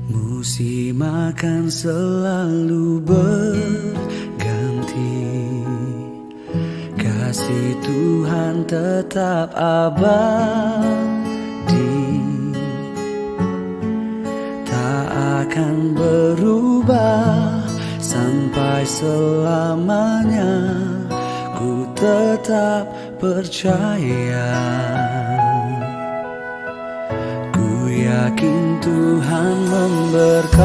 Musim akan selalu berganti, kasih Tuhan tetap abadi, tak akan berubah sampai selamanya. Ku tetap percaya, ku yakin Tuhan memberkati,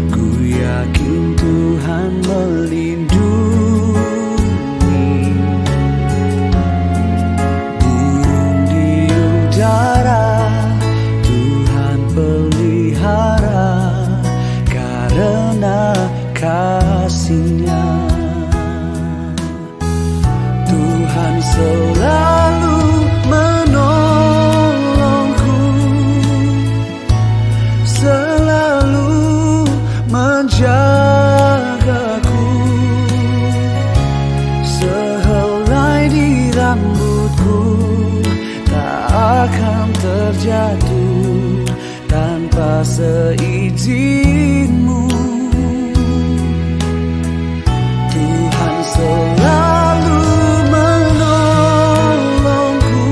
ku yakin Tuhan melindungi. Burung di udara Tuhan pelihara karena kasih-Nya. Tuhan selalu menolongku, selalu menjagaku. Sehelai di rambutku tak akan terjatuh tanpa seizin-Mu. Tuhan selalu menolongku,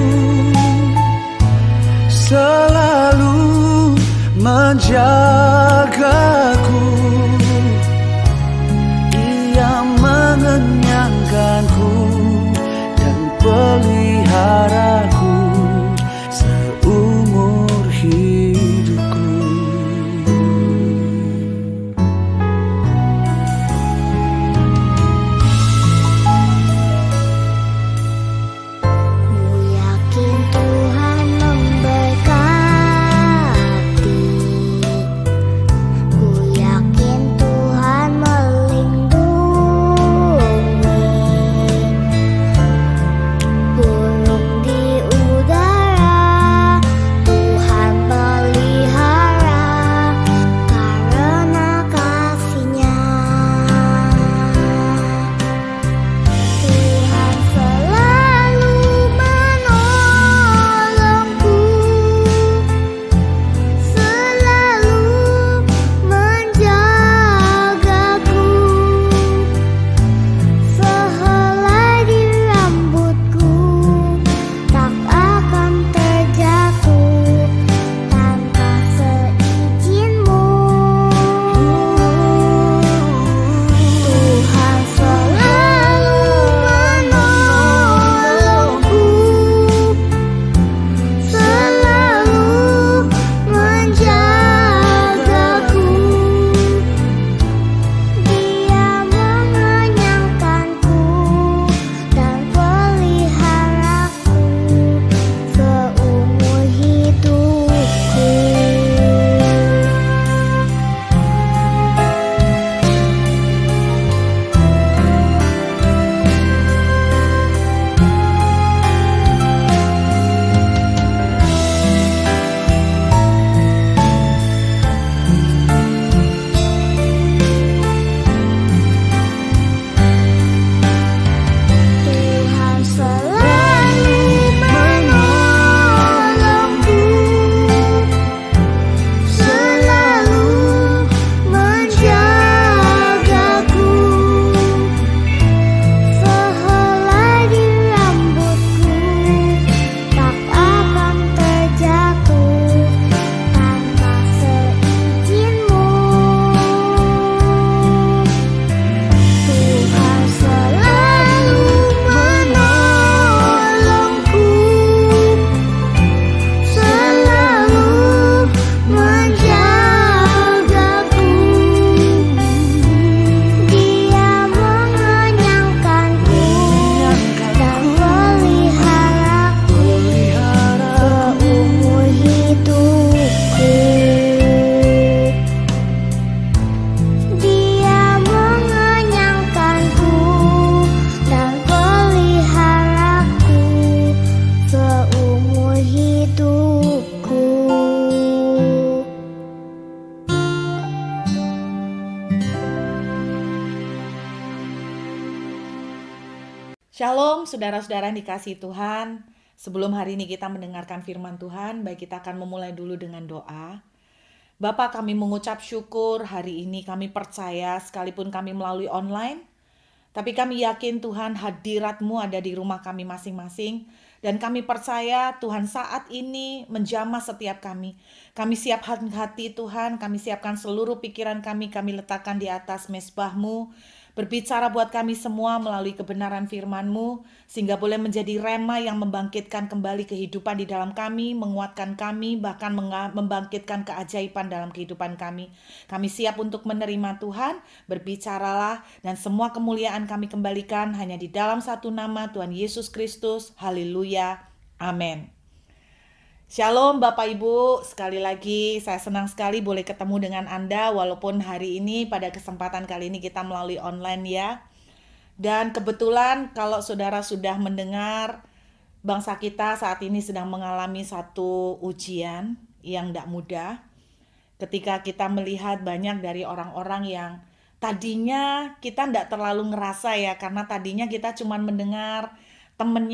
selalu menjagaku. Ia mengenyangkanku dan peliharaku seumur hidupku. Ku yakin Tuhan memberkati, ku yakin Tuhan melindungi. Burung di udara Tuhan pelihara karena kasih-Nya. Tuhan selalu menolongku, selalu menjagaku. Sehelai di rambutku tak akan terjatuh tanpa seizin-Mu. Tuhan selalu menolongku, selalu menjagaku. Dia mengenyangkanku dan peliharaku seumur hidupku. Tuhan selalu menolongku, selalu menjagaku. Sehelai di rambutku tak akan terjatuh tanpa seizin-Mu. Tuhan selalu menolongku, selalu menjagaku. Dia mengenyangkanku dan peliharaku seumur hidupku. Dia mengenyangkanku dan peliharaku seumur hidupku. Shalom saudara-saudara yang dikasihi Tuhan. Sebelum hari ini kita mendengarkan firman Tuhan, baik kita akan memulai dulu dengan doa. Bapa, kami mengucap syukur hari ini, kami percaya sekalipun kami melalui online, tapi kami yakin Tuhan hadirat-Mu ada di rumah kami masing-masing. Dan kami percaya Tuhan saat ini menjamah setiap kami. Kami siap hati Tuhan, kami siapkan seluruh pikiran kami letakkan di atas mezbah-Mu. Berbicara buat kami semua melalui kebenaran firman-Mu, sehingga boleh menjadi rema yang membangkitkan kembali kehidupan di dalam kami, menguatkan kami, bahkan membangkitkan keajaiban dalam kehidupan kami. Kami siap untuk menerima Tuhan, berbicaralah, dan semua kemuliaan kami kembalikan hanya di dalam satu nama Tuhan Yesus Kristus. Haleluya. Amin. Shalom Bapak Ibu, sekali lagi saya senang sekali boleh ketemu dengan Anda walaupun hari ini pada kesempatan kali ini kita melalui online ya. Dan kebetulan kalau saudara sudah mendengar bangsa kita saat ini sedang mengalami satu ujian yang tidak mudah. Ketika kita melihat banyak dari orang-orang yang tadinya kita tidak terlalu ngerasa ya, karena tadinya kita cuma mendengar teman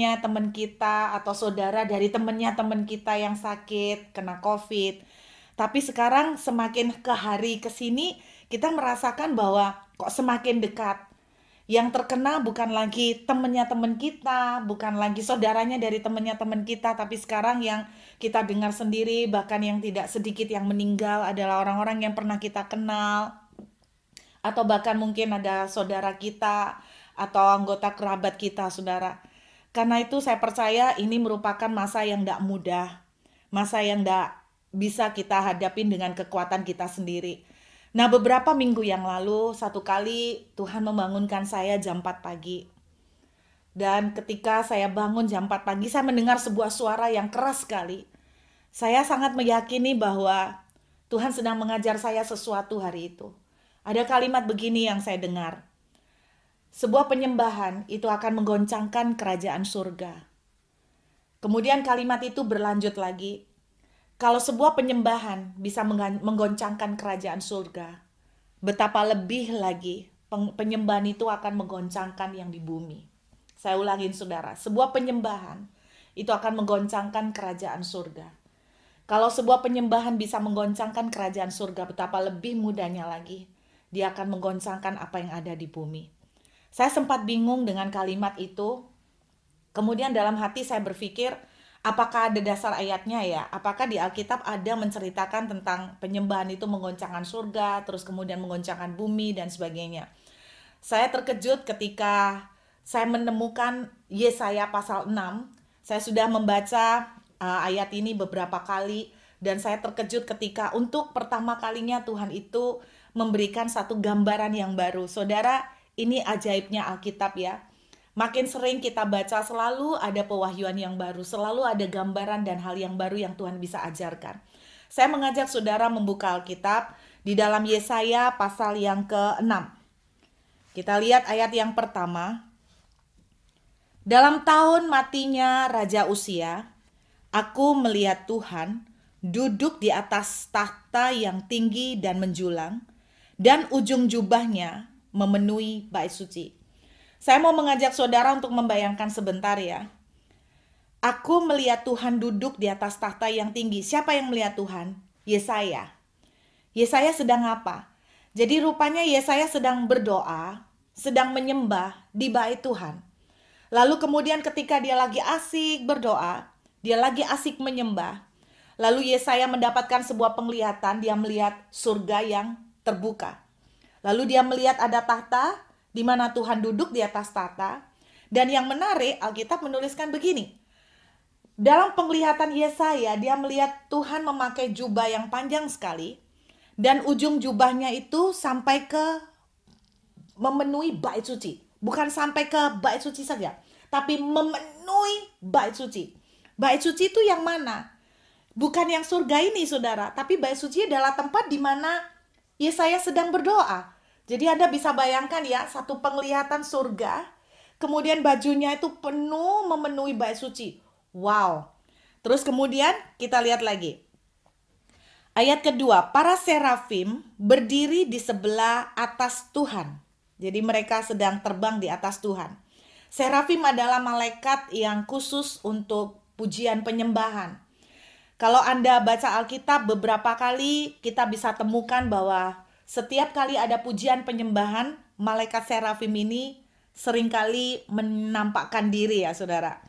kita atau saudara dari temen kita yang sakit, kena COVID. Tapi sekarang semakin ke hari kesini kita merasakan bahwa kok semakin dekat. Yang terkena bukan lagi temen kita, bukan lagi saudaranya dari temen kita, tapi sekarang yang kita dengar sendiri, bahkan yang tidak sedikit yang meninggal adalah orang-orang yang pernah kita kenal, atau bahkan mungkin ada saudara kita atau anggota kerabat kita, saudara. Karena itu saya percaya ini merupakan masa yang tidak mudah, masa yang tidak bisa kita hadapin dengan kekuatan kita sendiri. Nah, beberapa minggu yang lalu, satu kali Tuhan membangunkan saya jam 4 pagi. Dan ketika saya bangun jam 4 pagi, saya mendengar sebuah suara yang keras sekali. Saya sangat meyakini bahwa Tuhan sedang mengajar saya sesuatu hari itu. Ada kalimat begini yang saya dengar. Sebuah penyembahan itu akan menggoncangkan kerajaan surga. Kemudian kalimat itu berlanjut lagi. Kalau sebuah penyembahan bisa menggoncangkan kerajaan surga, betapa lebih lagi penyembahan itu akan menggoncangkan yang di bumi. Saya ulangin saudara, sebuah penyembahan itu akan menggoncangkan kerajaan surga. Kalau sebuah penyembahan bisa menggoncangkan kerajaan surga, betapa lebih mudahnya lagi dia akan menggoncangkan apa yang ada di bumi. Saya sempat bingung dengan kalimat itu. Kemudian dalam hati saya berpikir, apakah ada dasar ayatnya ya? Apakah di Alkitab ada menceritakan tentang penyembahan itu menggoncangkan surga, terus kemudian menggoncangkan bumi dan sebagainya. Saya terkejut ketika saya menemukan Yesaya pasal 6. Saya sudah membaca ayat ini beberapa kali dan saya terkejut ketika untuk pertama kalinya Tuhan itu memberikan satu gambaran yang baru. Saudara, ini ajaibnya Alkitab ya. Makin sering kita baca selalu ada pewahyuan yang baru, selalu ada gambaran dan hal yang baru yang Tuhan bisa ajarkan. Saya mengajak saudara membuka Alkitab di dalam Yesaya pasal yang ke-6. Kita lihat ayat yang pertama. Dalam tahun matinya Raja Uzia, aku melihat Tuhan duduk di atas takhta yang tinggi dan menjulang, dan ujung jubahnya memenuhi bait suci. Saya mau mengajak saudara untuk membayangkan sebentar ya. Aku melihat Tuhan duduk di atas takhta yang tinggi. Siapa yang melihat Tuhan? Yesaya. Yesaya sedang apa? Jadi rupanya Yesaya sedang berdoa, sedang menyembah di bait Tuhan. Lalu kemudian ketika dia lagi asik berdoa, dia lagi asik menyembah, lalu Yesaya mendapatkan sebuah penglihatan, dia melihat surga yang terbuka. Lalu dia melihat ada tahta di mana Tuhan duduk di atas tahta. Dan yang menarik, Alkitab menuliskan begini. Dalam penglihatan Yesaya, dia melihat Tuhan memakai jubah yang panjang sekali. Dan ujung jubahnya itu sampai ke memenuhi bait suci. Bukan sampai ke bait suci saja, tapi memenuhi bait suci. Bait suci itu yang mana? Bukan yang surga ini, saudara. Tapi bait suci adalah tempat di mana Yesaya sedang berdoa. Jadi Anda bisa bayangkan ya, satu penglihatan surga, kemudian bajunya itu penuh memenuhi bait suci. Wow. Terus kemudian kita lihat lagi. Ayat kedua, para serafim berdiri di sebelah atas Tuhan. Jadi mereka sedang terbang di atas Tuhan. Serafim adalah malaikat yang khusus untuk pujian penyembahan. Kalau Anda baca Alkitab beberapa kali, kita bisa temukan bahwa setiap kali ada pujian penyembahan, malaikat serafim ini seringkali menampakkan diri ya saudara.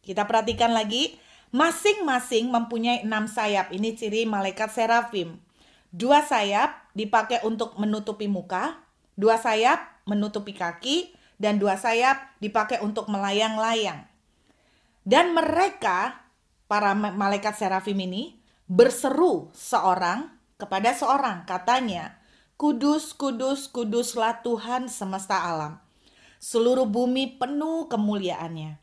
Kita perhatikan lagi, masing-masing mempunyai 6 sayap. Ini ciri malaikat serafim. 2 sayap dipakai untuk menutupi muka, 2 sayap menutupi kaki, dan 2 sayap dipakai untuk melayang-layang. Dan mereka, para malaikat serafim ini, berseru seorang kepada seorang. Katanya, "Kudus, kudus, kuduslah Tuhan semesta alam. Seluruh bumi penuh kemuliaannya."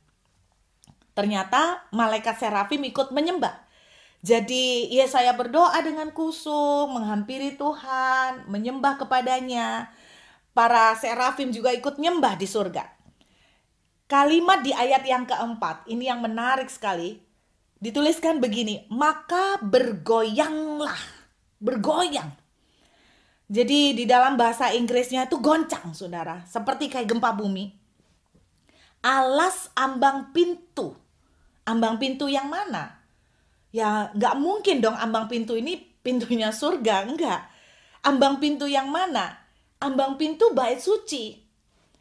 Ternyata malaikat serafim ikut menyembah. Jadi Yesaya berdoa dengan kusuk, menghampiri Tuhan, menyembah kepadanya. Para serafim juga ikut nyembah di surga. Kalimat di ayat yang keempat, ini yang menarik sekali. Dituliskan begini, "Maka bergoyanglah." Bergoyang. Jadi di dalam bahasa Inggrisnya itu goncang, saudara. Seperti kayak gempa bumi. Alas ambang pintu. Ambang pintu yang mana? Ya nggak mungkin dong ambang pintu ini pintunya surga, enggak. Ambang pintu yang mana? Ambang pintu bait suci.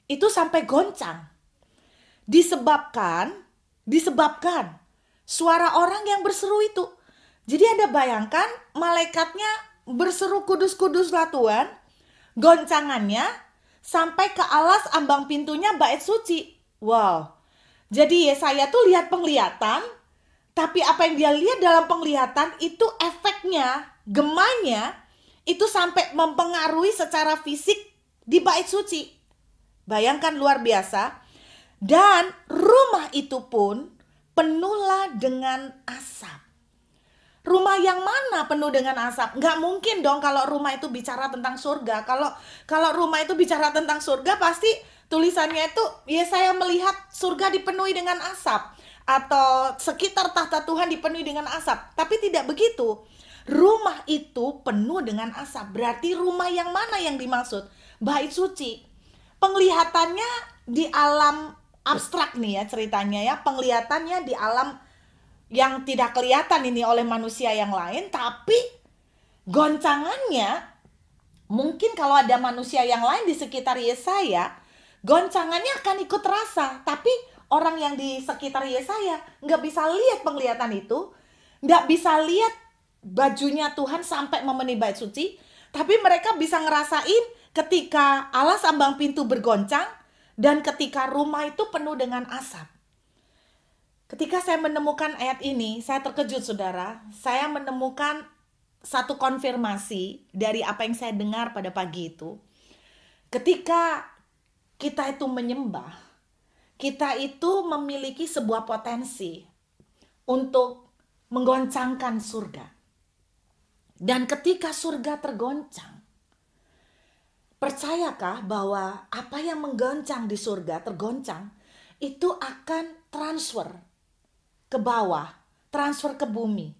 Itu sampai goncang. Disebabkan suara orang yang berseru itu. Jadi Anda bayangkan malaikatnya berseru kudus-kuduslah Tuhan, goncangannya sampai ke alas ambang pintunya bait suci. Wow. Jadi Yesaya tuh lihat penglihatan, tapi apa yang dia lihat dalam penglihatan itu efeknya, gemanya, itu sampai mempengaruhi secara fisik di bait suci. Bayangkan luar biasa. Dan rumah itu pun penuhlah dengan asap. Rumah yang mana penuh dengan asap? Nggak mungkin dong kalau rumah itu bicara tentang surga. Kalau rumah itu bicara tentang surga, pasti tulisannya itu Yesaya melihat surga dipenuhi dengan asap, atau sekitar tahta Tuhan dipenuhi dengan asap. Tapi tidak begitu. Rumah itu penuh dengan asap. Berarti rumah yang mana yang dimaksud? Bait suci. Penglihatannya di alam abstrak nih ya ceritanya ya. Penglihatannya di alam yang tidak kelihatan ini oleh manusia yang lain. Tapi goncangannya, mungkin kalau ada manusia yang lain di sekitar Yesaya, goncangannya akan ikut terasa. Tapi orang yang di sekitar Yesaya nggak bisa lihat penglihatan itu, nggak bisa lihat bajunya Tuhan sampai memenuhi bait suci. Tapi mereka bisa ngerasain ketika alas ambang pintu bergoncang dan ketika rumah itu penuh dengan asap. Ketika saya menemukan ayat ini, saya terkejut saudara. Saya menemukan satu konfirmasi dari apa yang saya dengar pada pagi itu. Ketika kita itu menyembah, kita itu memiliki sebuah potensi untuk menggoncangkan surga. Dan ketika surga tergoncang, percayakah bahwa apa yang menggoncang di surga, tergoncang, itu akan transfer ke bawah, transfer ke bumi.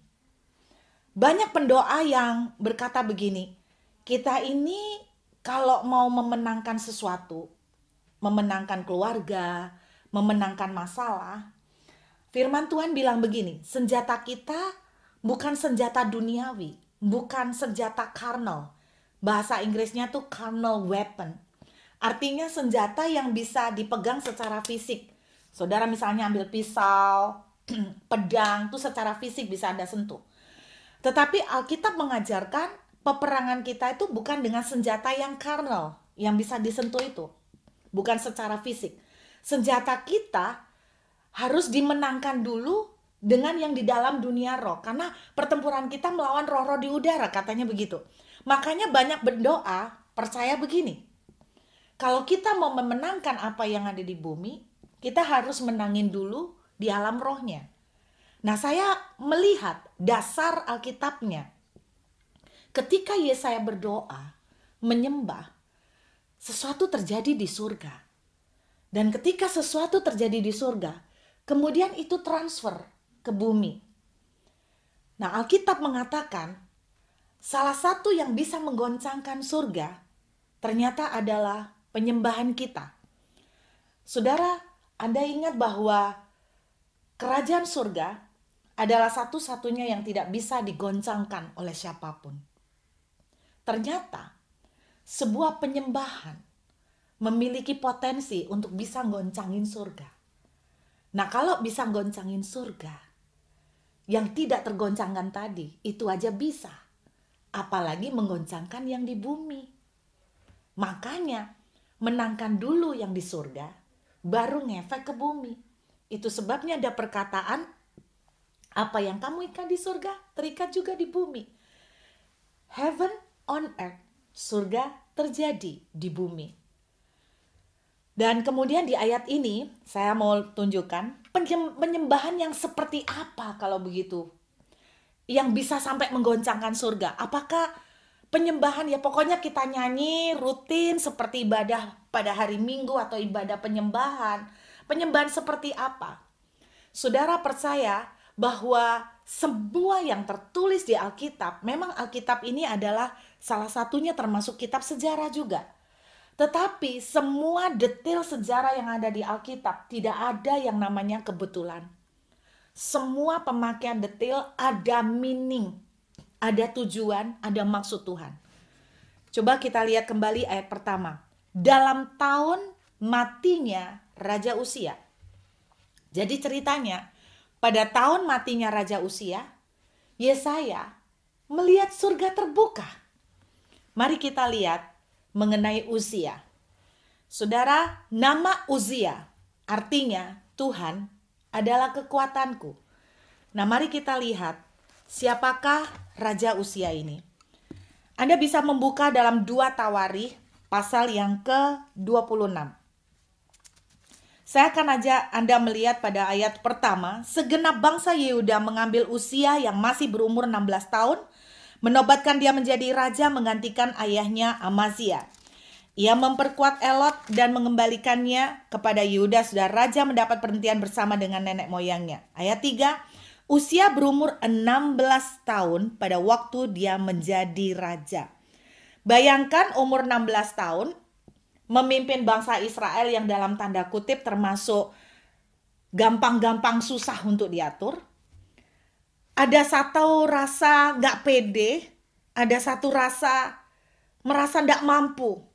Banyak pendoa yang berkata begini, kita ini kalau mau memenangkan sesuatu, memenangkan keluarga, memenangkan masalah, firman Tuhan bilang begini, senjata kita bukan senjata duniawi, bukan senjata carnal. Bahasa Inggrisnya tuh carnal weapon. Artinya senjata yang bisa dipegang secara fisik. Saudara misalnya ambil pisau, pedang, tuh secara fisik bisa Anda sentuh. Tetapi Alkitab mengajarkan peperangan kita itu bukan dengan senjata yang carnal, yang bisa disentuh itu. Bukan secara fisik. Senjata kita harus dimenangkan dulu dengan yang di dalam dunia roh. Karena pertempuran kita melawan roh-roh di udara, katanya begitu. Makanya banyak berdoa percaya begini. Kalau kita mau memenangkan apa yang ada di bumi, kita harus menangin dulu di alam rohnya. Nah, saya melihat dasar Alkitabnya. Ketika Yesaya berdoa, menyembah, sesuatu terjadi di surga. Dan ketika sesuatu terjadi di surga, kemudian itu transfer ke bumi. Nah, Alkitab mengatakan, salah satu yang bisa menggoncangkan surga, ternyata adalah penyembahan kita. Saudara, Anda ingat bahwa kerajaan surga adalah satu-satunya yang tidak bisa digoncangkan oleh siapapun. Ternyata sebuah penyembahan memiliki potensi untuk bisa goncangin surga. Nah, kalau bisa goncangin surga, yang tidak tergoncangkan tadi, itu aja bisa. Apalagi menggoncangkan yang di bumi. Makanya, menangkan dulu yang di surga, baru ngefek ke bumi. Itu sebabnya ada perkataan, apa yang kamu ikat di surga, terikat juga di bumi. Heaven on earth, surga terjadi di bumi. Dan kemudian di ayat ini, saya mau tunjukkan penyembahan yang seperti apa kalau begitu. Yang bisa sampai menggoncangkan surga. Apakah penyembahan, ya pokoknya kita nyanyi rutin seperti ibadah pada hari Minggu atau ibadah penyembahan. Penyembahan seperti apa? Saudara percaya bahwa semua yang tertulis di Alkitab, memang Alkitab ini adalah salah satunya termasuk kitab sejarah juga. Tetapi semua detail sejarah yang ada di Alkitab tidak ada yang namanya kebetulan. Semua pemakaian detail ada meaning, ada tujuan, ada maksud Tuhan. Coba kita lihat kembali ayat pertama. Dalam tahun matinya Raja Uzia. Jadi ceritanya, pada tahun matinya Raja Uzia, Yesaya melihat surga terbuka. Mari kita lihat mengenai Uzia. Saudara, nama Uzia artinya Tuhan adalah kekuatanku. Nah, mari kita lihat siapakah Raja Uzia ini. Anda bisa membuka dalam 2 Tawarikh pasal yang ke-26. Saya akan ajak Anda melihat pada ayat pertama, segenap bangsa Yehuda mengambil Uzia yang masih berumur 16 tahun, menobatkan dia menjadi raja menggantikan ayahnya Amazia. Ia memperkuat Elot dan mengembalikannya kepada Yehuda, sudah raja mendapat perhentian bersama dengan nenek moyangnya. Ayat 3, Uzia berumur 16 tahun pada waktu dia menjadi raja. Bayangkan umur 16 tahun, memimpin bangsa Israel yang dalam tanda kutip termasuk gampang-gampang susah untuk diatur. Ada satu rasa gak pede, ada satu rasa merasa gak mampu.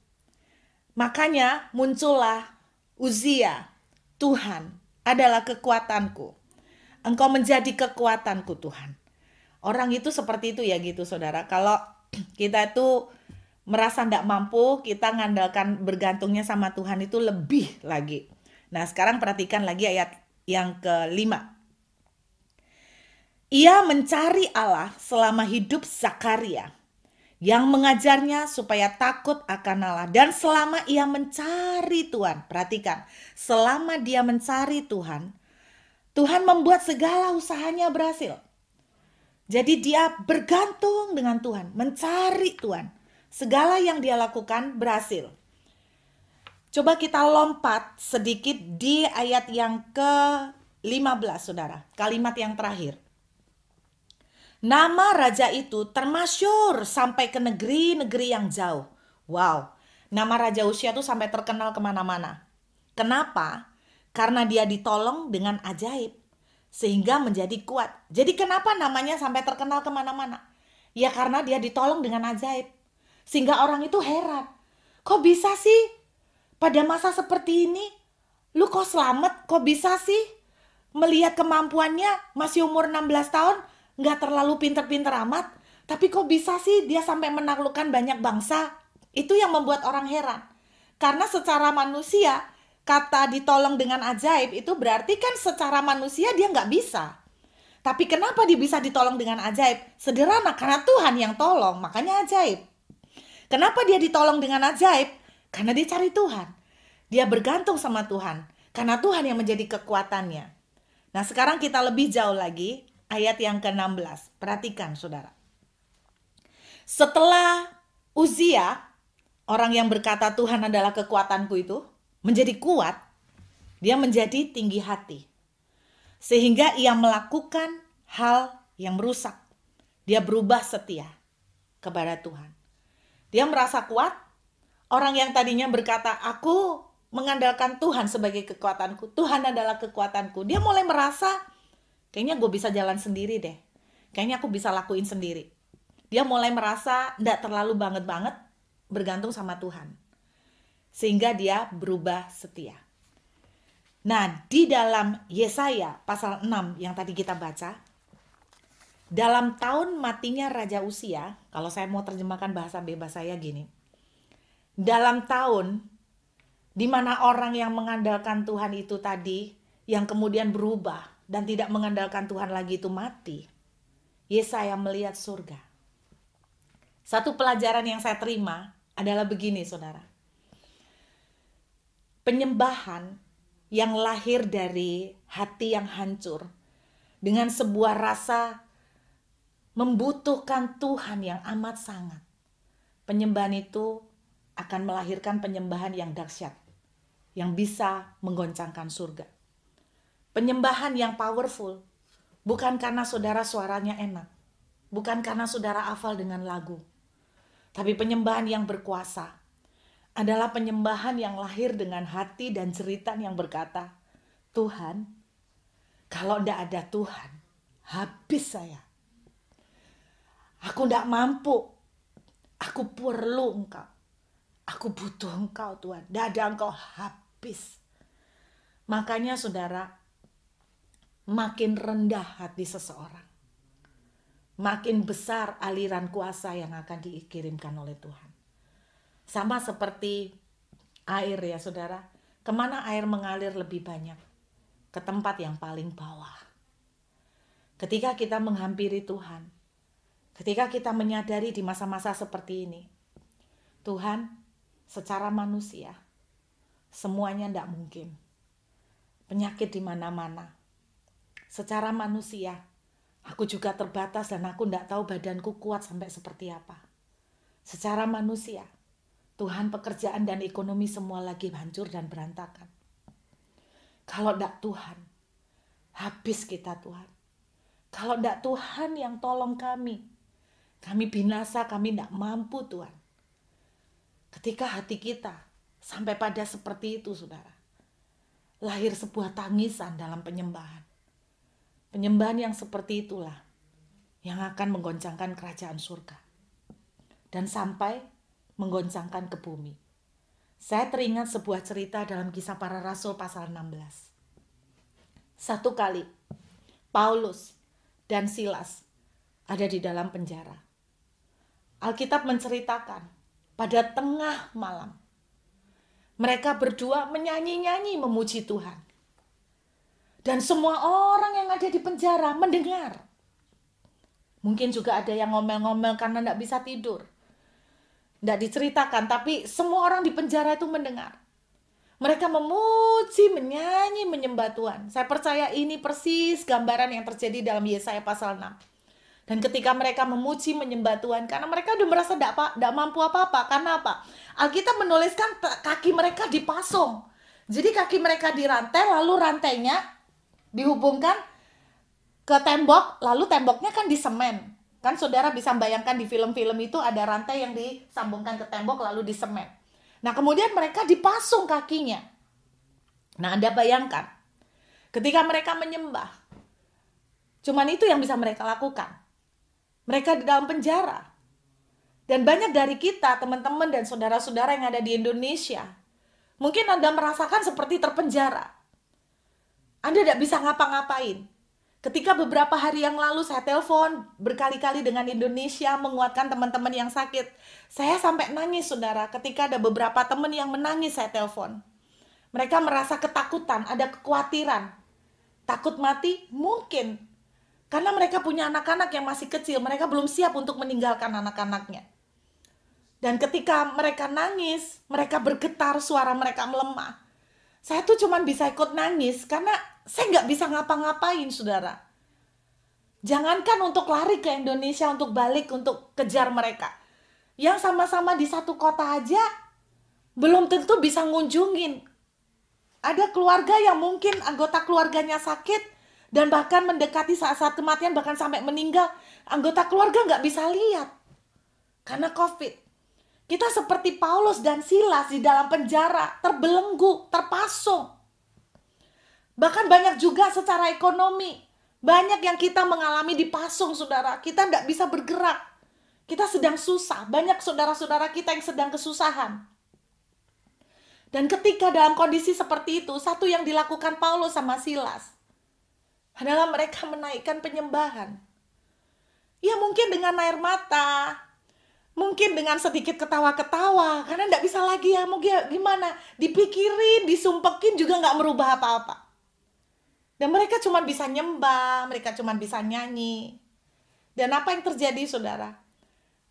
Makanya muncullah Uzia, Tuhan adalah kekuatanku. Engkau menjadi kekuatanku Tuhan. Orang itu seperti itu ya gitu saudara. Kalau kita itu merasa tidak mampu, kita ngandalkan bergantungnya sama Tuhan itu lebih lagi. Nah sekarang perhatikan lagi ayat yang ke-5. Ia mencari Allah selama hidup Zakaria, yang mengajarnya supaya takut akan Allah. Dan selama ia mencari Tuhan, perhatikan, selama dia mencari Tuhan, Tuhan membuat segala usahanya berhasil. Jadi dia bergantung dengan Tuhan, mencari Tuhan. Segala yang dia lakukan berhasil. Coba kita lompat sedikit di ayat yang ke-15, saudara. Kalimat yang terakhir. Nama raja itu termasyhur sampai ke negeri-negeri yang jauh. Wow, nama Raja Uzia itu sampai terkenal kemana-mana. Kenapa? Karena dia ditolong dengan ajaib, sehingga menjadi kuat. Jadi kenapa namanya sampai terkenal kemana-mana? Ya karena dia ditolong dengan ajaib. Sehingga orang itu heran. Kok bisa sih pada masa seperti ini? Lu kok selamat? Kok bisa sih? Melihat kemampuannya masih umur 16 tahun, nggak terlalu pinter-pinter amat. Tapi kok bisa sih dia sampai menaklukkan banyak bangsa? Itu yang membuat orang heran. Karena secara manusia, kata ditolong dengan ajaib itu berarti kan secara manusia dia nggak bisa. Tapi kenapa dia bisa ditolong dengan ajaib? Sederhana, karena Tuhan yang tolong, makanya ajaib. Kenapa dia ditolong dengan ajaib? Karena dia cari Tuhan. Dia bergantung sama Tuhan. Karena Tuhan yang menjadi kekuatannya. Nah sekarang kita lebih jauh lagi. Ayat yang ke-16. Perhatikan saudara. Setelah Uzia, orang yang berkata Tuhan adalah kekuatanku itu, menjadi kuat, dia menjadi tinggi hati. Sehingga ia melakukan hal yang merusak. Dia berubah setia kepada Tuhan. Dia merasa kuat. Orang yang tadinya berkata, aku mengandalkan Tuhan sebagai kekuatanku. Tuhan adalah kekuatanku. Dia mulai merasa kayaknya gue bisa jalan sendiri deh. Kayaknya aku bisa lakuin sendiri. Dia mulai merasa nggak terlalu banget-banget bergantung sama Tuhan. Sehingga dia berubah setia. Nah, di dalam Yesaya pasal 6 yang tadi kita baca, dalam tahun matinya Raja Uzia, kalau saya mau terjemahkan bahasa bebas saya gini, dalam tahun di mana orang yang mengandalkan Tuhan itu tadi, yang kemudian berubah dan tidak mengandalkan Tuhan lagi itu mati, Yesaya melihat surga. Satu pelajaran yang saya terima adalah begini, saudara. Penyembahan yang lahir dari hati yang hancur, dengan sebuah rasa membutuhkan Tuhan yang amat sangat. Penyembahan itu akan melahirkan penyembahan yang dahsyat, yang bisa menggoncangkan surga. Penyembahan yang powerful, bukan karena saudara suaranya enak, bukan karena saudara hafal dengan lagu, tapi penyembahan yang berkuasa adalah penyembahan yang lahir dengan hati dan jeritan yang berkata, Tuhan, kalau tidak ada Tuhan, habis saya. Aku tidak mampu, aku perlu Engkau, aku butuh Engkau Tuhan, tidak ada Engkau habis. Makanya saudara, makin rendah hati seseorang, makin besar aliran kuasa yang akan dikirimkan oleh Tuhan. Sama seperti air ya saudara, kemana air mengalir lebih banyak? Ke tempat yang paling bawah. Ketika kita menghampiri Tuhan, ketika kita menyadari di masa-masa seperti ini, Tuhan secara manusia, semuanya tidak mungkin. Penyakit di mana-mana. Secara manusia, aku juga terbatas dan aku tidak tahu badanku kuat sampai seperti apa. Secara manusia, Tuhan pekerjaan dan ekonomi semua lagi hancur dan berantakan. Kalau tidak Tuhan, habis kita Tuhan. Kalau tidak Tuhan yang tolong kami binasa, kami tidak mampu Tuhan. Ketika hati kita sampai pada seperti itu saudara, lahir sebuah tangisan dalam penyembahan. Penyembahan yang seperti itulah yang akan menggoncangkan kerajaan surga. Dan sampai menggoncangkan ke bumi. Saya teringat sebuah cerita dalam Kisah Para Rasul pasal 16. Satu kali, Paulus dan Silas ada di dalam penjara. Alkitab menceritakan pada tengah malam, mereka berdua menyanyi-nyanyi memuji Tuhan. Dan semua orang yang ada di penjara mendengar. Mungkin juga ada yang ngomel-ngomel karena tidak bisa tidur. Tidak diceritakan, tapi semua orang di penjara itu mendengar. Mereka memuji, menyanyi, menyembah Tuhan. Saya percaya ini persis gambaran yang terjadi dalam Yesaya pasal 6. Dan ketika mereka memuji, menyembah Tuhan, karena mereka sudah merasa tidak mampu apa-apa. Karena apa? Alkitab menuliskan kaki mereka dipasung. Jadi kaki mereka dirantai, lalu rantainya dihubungkan ke tembok, lalu temboknya kan disemen. Kan saudara bisa bayangkan di film-film itu ada rantai yang disambungkan ke tembok lalu disemen. Nah kemudian mereka dipasung kakinya. Nah Anda bayangkan, ketika mereka menyembah, cuman itu yang bisa mereka lakukan. Mereka di dalam penjara. Dan banyak dari kita, teman-teman dan saudara-saudara yang ada di Indonesia, mungkin Anda merasakan seperti terpenjara. Anda tidak bisa ngapa-ngapain. Ketika beberapa hari yang lalu saya telepon berkali-kali dengan Indonesia menguatkan teman-teman yang sakit. Saya sampai nangis saudara, ketika ada beberapa teman yang menangis saya telepon. Mereka merasa ketakutan, ada kekhawatiran. Takut mati? Mungkin. Karena mereka punya anak-anak yang masih kecil, mereka belum siap untuk meninggalkan anak-anaknya. Dan ketika mereka nangis, mereka bergetar, suara mereka melemah. Saya tuh cuma bisa ikut nangis karena saya nggak bisa ngapa-ngapain, saudara. Jangankan untuk lari ke Indonesia, untuk balik, untuk kejar mereka. Yang sama-sama di satu kota aja, belum tentu bisa ngunjungin. Ada keluarga yang mungkin anggota keluarganya sakit, dan bahkan mendekati saat-saat kematian, bahkan sampai meninggal. Anggota keluarga nggak bisa lihat, karena COVID. Kita seperti Paulus dan Silas di dalam penjara, terbelenggu, terpasung. Bahkan banyak juga secara ekonomi. Banyak yang kita mengalami dipasung, saudara. Kita tidak bisa bergerak. Kita sedang susah. Banyak saudara-saudara kita yang sedang kesusahan. Dan ketika dalam kondisi seperti itu, satu yang dilakukan Paulus sama Silas adalah mereka menaikkan penyembahan. Ya mungkin dengan air mata, mungkin dengan sedikit ketawa-ketawa, karena tidak bisa lagi ya, mau gimana, dipikirin, disumpekin juga nggak merubah apa-apa. Dan mereka cuma bisa nyembah, mereka cuma bisa nyanyi. Dan apa yang terjadi, saudara?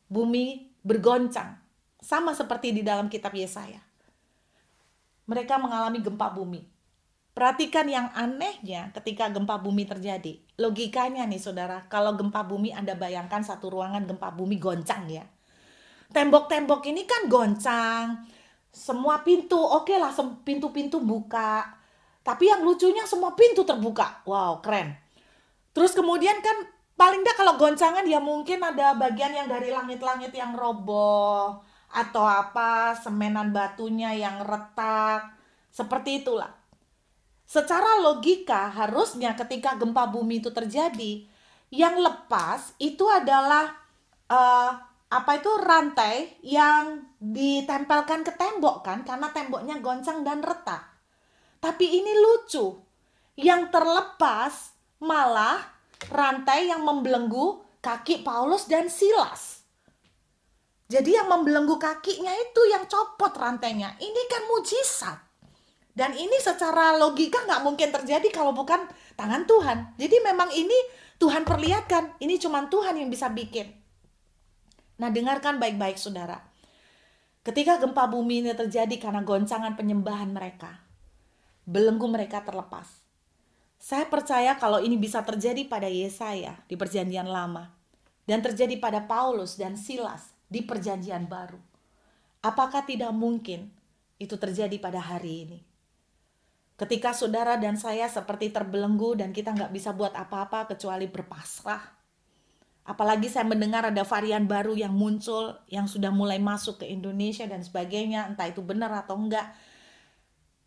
Bumi bergoncang, sama seperti di dalam kitab Yesaya. Mereka mengalami gempa bumi. Perhatikan yang anehnya ketika gempa bumi terjadi. Logikanya nih, saudara, kalau gempa bumi Anda bayangkan satu ruangan gempa bumi goncang ya. Tembok-tembok ini kan goncang, semua pintu, oke lah, pintu-pintu buka. Tapi yang lucunya semua pintu terbuka. Wow, keren. Terus kemudian kan paling enggak kalau goncangan ya mungkin ada bagian yang dari langit-langit yang roboh. Atau apa, semenan batunya yang retak. Seperti itulah. Secara logika harusnya ketika gempa bumi itu terjadi, yang lepas itu adalah rantai yang ditempelkan ke tembok kan, karena temboknya goncang dan retak. Tapi ini lucu, yang terlepas malah rantai yang membelenggu kaki Paulus dan Silas. Jadi yang membelenggu kakinya itu yang copot rantainya. Ini kan mujizat. Dan ini secara logika nggak mungkin terjadi kalau bukan tangan Tuhan. Jadi memang ini Tuhan perlihatkan, ini cuma Tuhan yang bisa bikin. Nah, dengarkan baik-baik, saudara. Ketika gempa bumi ini terjadi karena goncangan penyembahan mereka, belenggu mereka terlepas. Saya percaya kalau ini bisa terjadi pada Yesaya di Perjanjian Lama dan terjadi pada Paulus dan Silas di Perjanjian Baru. Apakah tidak mungkin itu terjadi pada hari ini? Ketika saudara dan saya seperti terbelenggu dan kita nggak bisa buat apa-apa kecuali berpasrah. Apalagi saya mendengar ada varian baru yang muncul, yang sudah mulai masuk ke Indonesia dan sebagainya, entah itu benar atau enggak.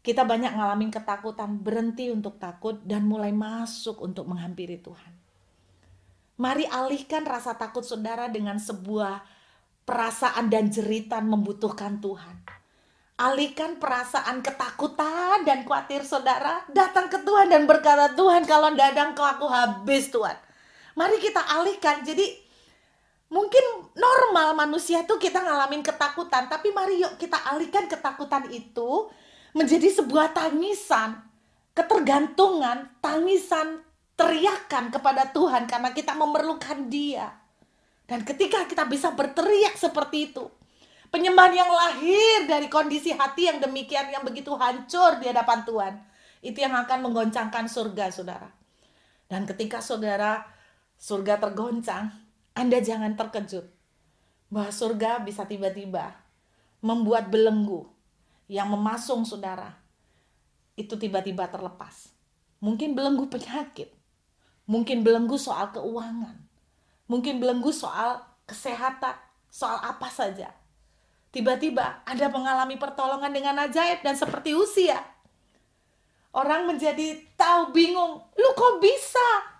Kita banyak ngalamin ketakutan, berhenti untuk takut dan mulai masuk untuk menghampiri Tuhan. Mari alihkan rasa takut saudara dengan sebuah perasaan dan jeritan membutuhkan Tuhan. Alihkan perasaan ketakutan dan khawatir saudara, datang ke Tuhan dan berkata, Tuhan kalau tidak ada Engkau aku habis Tuhan. Mari kita alihkan. Jadi mungkin normal manusia tuh kita ngalamin ketakutan, tapi mari yuk kita alihkan ketakutan itu menjadi sebuah tangisan, ketergantungan, tangisan, teriakan kepada Tuhan karena kita memerlukan Dia. Dan ketika kita bisa berteriak seperti itu, penyembahan yang lahir dari kondisi hati yang demikian, yang begitu hancur di hadapan Tuhan, itu yang akan menggoncangkan surga, saudara. Dan ketika surga tergoncang, Anda jangan terkejut bahwa surga bisa tiba-tiba membuat belenggu yang memasung saudara itu tiba-tiba terlepas. Mungkin belenggu penyakit, mungkin belenggu soal keuangan, mungkin belenggu soal kesehatan, soal apa saja. Tiba-tiba Anda mengalami pertolongan dengan ajaib dan seperti Uzia. Orang menjadi tahu bingung, lu kok bisa?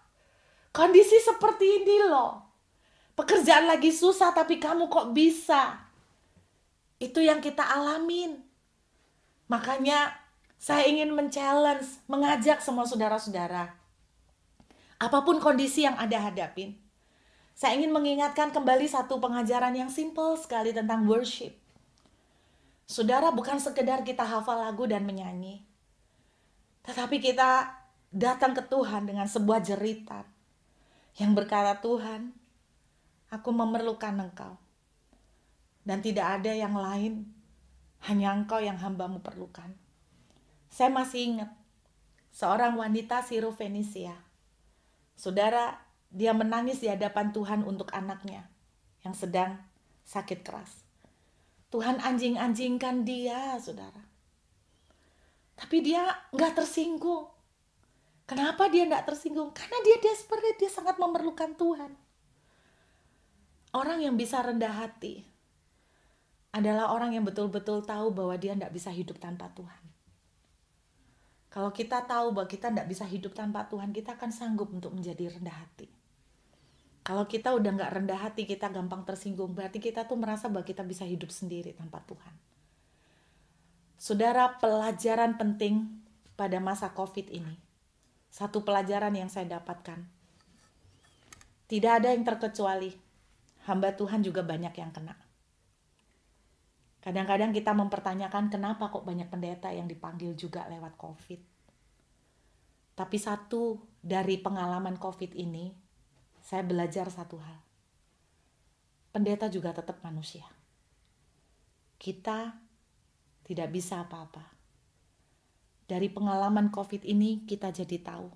Kondisi seperti ini loh. Pekerjaan lagi susah tapi kamu kok bisa? Itu yang kita alamin. Makanya saya ingin men-challenge, mengajak semua saudara-saudara. Apapun kondisi yang Anda hadapin, saya ingin mengingatkan kembali satu pengajaran yang simple sekali tentang worship. Saudara, bukan sekedar kita hafal lagu dan menyanyi, tetapi kita datang ke Tuhan dengan sebuah jeritan yang berkata, Tuhan, aku memerlukan Engkau. Dan tidak ada yang lain, hanya Engkau yang hamba-Mu perlukan. Saya masih ingat seorang wanita Sirofenisia. Saudara, dia menangis di hadapan Tuhan untuk anaknya yang sedang sakit keras. Tuhan anjing-anjingkan dia, saudara. Tapi dia nggak tersinggung. Kenapa dia nggak tersinggung? Karena dia desperate, dia sangat memerlukan Tuhan. Orang yang bisa rendah hati adalah orang yang betul-betul tahu bahwa dia tidak bisa hidup tanpa Tuhan. Kalau kita tahu bahwa kita tidak bisa hidup tanpa Tuhan, kita akan sanggup untuk menjadi rendah hati. Kalau kita udah nggak rendah hati, kita gampang tersinggung, berarti kita tuh merasa bahwa kita bisa hidup sendiri tanpa Tuhan. Saudara, pelajaran penting pada masa COVID ini, satu pelajaran yang saya dapatkan, tidak ada yang terkecuali, hamba Tuhan juga banyak yang kena. Kadang-kadang kita mempertanyakan kenapa kok banyak pendeta yang dipanggil juga lewat COVID. Tapi satu dari pengalaman COVID ini, saya belajar satu hal. Pendeta juga tetap manusia. Kita tidak bisa apa-apa. Dari pengalaman COVID ini kita jadi tahu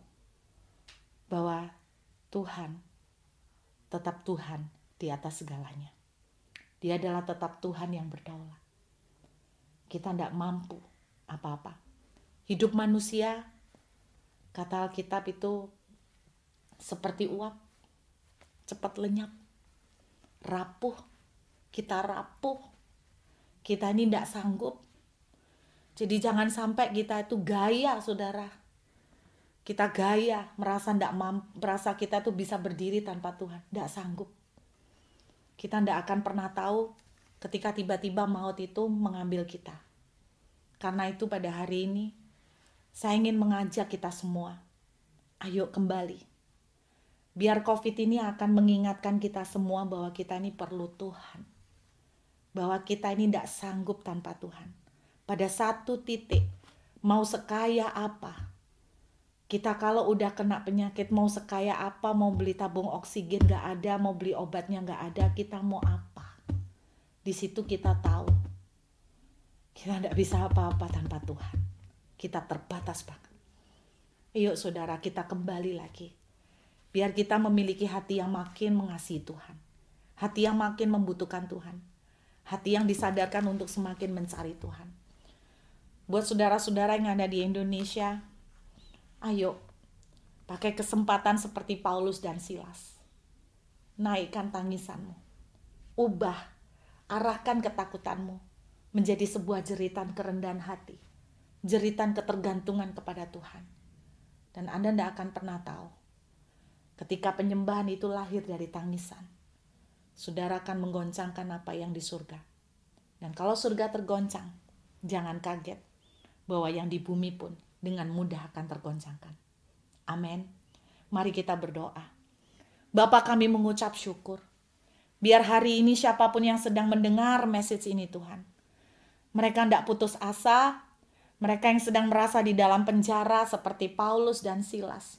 bahwa Tuhan tetap Tuhan di atas segalanya. Dia adalah tetap Tuhan yang berdaulat. Kita tidak mampu apa-apa. Hidup manusia, kata Alkitab itu seperti uap, cepat lenyap, rapuh. Kita rapuh. Kita ini tidak sanggup. Jadi jangan sampai kita itu gaya, saudara. Kita gaya, merasa tidak mampu, merasa kita itu bisa berdiri tanpa Tuhan. Tidak sanggup. Kita tidak akan pernah tahu ketika tiba-tiba maut itu mengambil kita. Karena itu pada hari ini, saya ingin mengajak kita semua, ayo kembali. Biar COVID ini akan mengingatkan kita semua bahwa kita ini perlu Tuhan. Bahwa kita ini tidak sanggup tanpa Tuhan. Pada satu titik, mau sekaya apa, kita kalau udah kena penyakit, mau sekaya apa, mau beli tabung oksigen gak ada, mau beli obatnya gak ada, kita mau apa? Di situ kita tahu, kita tidak bisa apa-apa tanpa Tuhan. Kita terbatas banget. Ayo saudara, kita kembali lagi. Biar kita memiliki hati yang makin mengasihi Tuhan. Hati yang makin membutuhkan Tuhan. Hati yang disadarkan untuk semakin mencari Tuhan. Buat saudara-saudara yang ada di Indonesia, ayo pakai kesempatan seperti Paulus dan Silas. Naikkan tangisanmu. Ubah, arahkan ketakutanmu menjadi sebuah jeritan kerendahan hati. Jeritan ketergantungan kepada Tuhan. Dan Anda tidak akan pernah tahu. Ketika penyembahan itu lahir dari tangisan, saudara akan menggoncangkan apa yang di surga. Dan kalau surga tergoncang, jangan kaget bahwa yang di bumi pun dengan mudah akan tergoncangkan. Amin. Mari kita berdoa. Bapa, kami mengucap syukur. Biar hari ini siapapun yang sedang mendengar message ini Tuhan, mereka tidak putus asa, mereka yang sedang merasa di dalam penjara seperti Paulus dan Silas.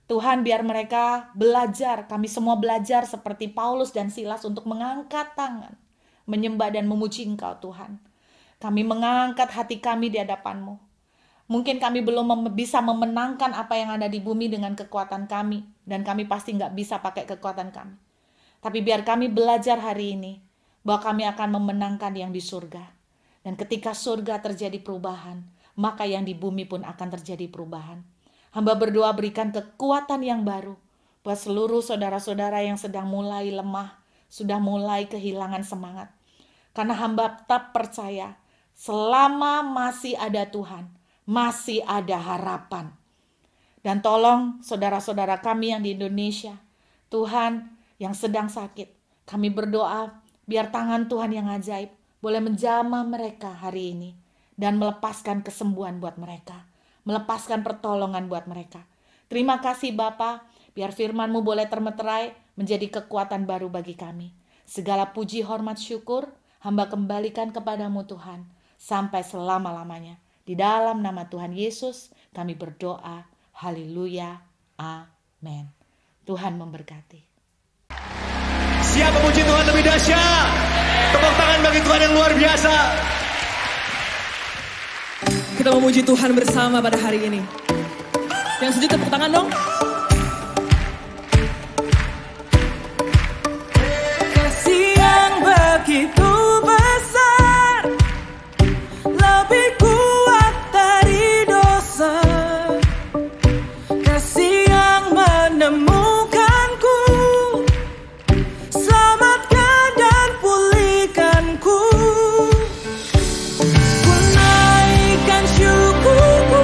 Tuhan, biar mereka belajar, kami semua belajar seperti Paulus dan Silas untuk mengangkat tangan, menyembah dan memuji Engkau Tuhan. Kami mengangkat hati kami di hadapan-Mu. Mungkin kami belum bisa memenangkan apa yang ada di bumi dengan kekuatan kami. Dan kami pasti nggak bisa pakai kekuatan kami. Tapi biar kami belajar hari ini bahwa kami akan memenangkan yang di surga. Dan ketika surga terjadi perubahan, maka yang di bumi pun akan terjadi perubahan. Hamba berdoa berikan kekuatan yang baru buat seluruh saudara-saudara yang sedang mulai lemah, sudah mulai kehilangan semangat. Karena hamba tetap percaya selama masih ada Tuhan, masih ada harapan. Dan tolong saudara-saudara kami yang di Indonesia, Tuhan yang sedang sakit, kami berdoa biar tangan Tuhan yang ajaib boleh menjamah mereka hari ini dan melepaskan kesembuhan buat mereka, melepaskan pertolongan buat mereka. Terima kasih Bapa, biar firman-Mu boleh termeterai menjadi kekuatan baru bagi kami. Segala puji, hormat, syukur hamba kembalikan kepadamu Tuhan sampai selama-lamanya. Di dalam nama Tuhan Yesus kami berdoa. Haleluya. Amin. Tuhan memberkati. Siap memuji Tuhan lebih dahsyat. Tepuk tangan bagi Tuhan yang luar biasa. Kita memuji Tuhan bersama pada hari ini. Yang setuju tepuk tangan dong. Kasih yang begitu besar, lebih kuat dari dosa. Kasih yang menemukanku, selamatkan dan pulihkanku. Ku naikkan syukurku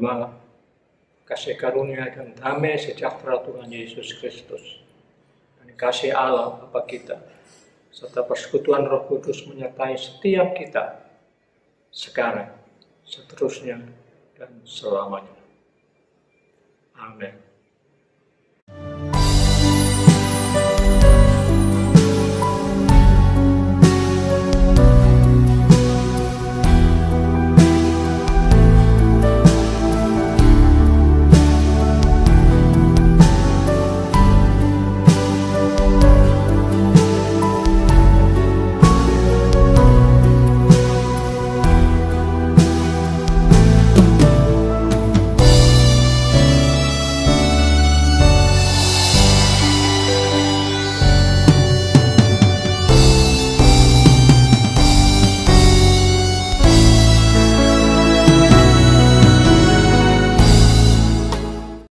malam, kasih karunia dan damai sejahtera Tuhan Yesus Kristus, dan kasih Allah Bapa kita, serta persekutuan Roh Kudus menyertai setiap kita, sekarang, seterusnya, dan selamanya. Amin.